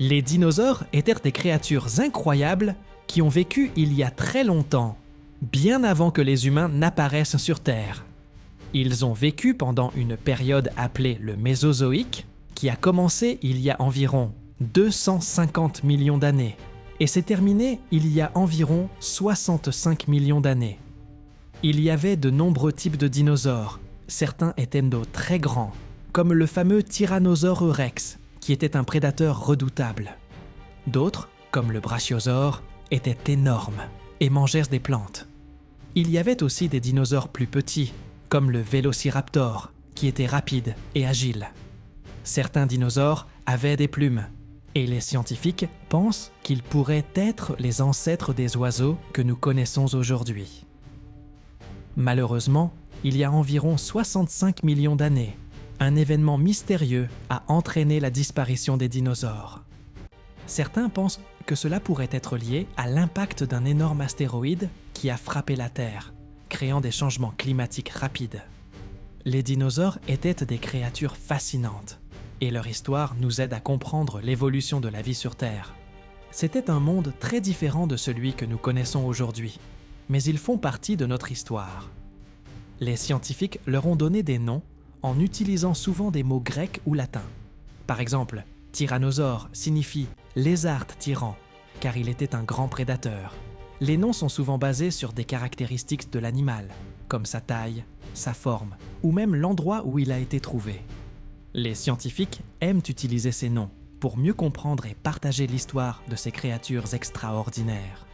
Les dinosaures étaient des créatures incroyables qui ont vécu il y a très longtemps, bien avant que les humains n'apparaissent sur Terre. Ils ont vécu pendant une période appelée le Mésozoïque, qui a commencé il y a environ 250 millions d'années, et s'est terminé il y a environ 65 millions d'années. Il y avait de nombreux types de dinosaures. Certains étaient très grands, comme le fameux Tyrannosaure rex, qui était un prédateur redoutable. D'autres, comme le Brachiosaure, étaient énormes et mangèrent des plantes. Il y avait aussi des dinosaures plus petits, comme le Vélociraptor, qui était rapide et agile. Certains dinosaures avaient des plumes, et les scientifiques pensent qu'ils pourraient être les ancêtres des oiseaux que nous connaissons aujourd'hui. Malheureusement, il y a environ 65 millions d'années, un événement mystérieux a entraîné la disparition des dinosaures. Certains pensent que cela pourrait être lié à l'impact d'un énorme astéroïde qui a frappé la Terre, créant des changements climatiques rapides. Les dinosaures étaient des créatures fascinantes, et leur histoire nous aide à comprendre l'évolution de la vie sur Terre. C'était un monde très différent de celui que nous connaissons aujourd'hui, mais ils font partie de notre histoire. Les scientifiques leur ont donné des noms en utilisant souvent des mots grecs ou latins. Par exemple, tyrannosaure signifie lézard tyran, car il était un grand prédateur. Les noms sont souvent basés sur des caractéristiques de l'animal, comme sa taille, sa forme, ou même l'endroit où il a été trouvé. Les scientifiques aiment utiliser ces noms pour mieux comprendre et partager l'histoire de ces créatures extraordinaires.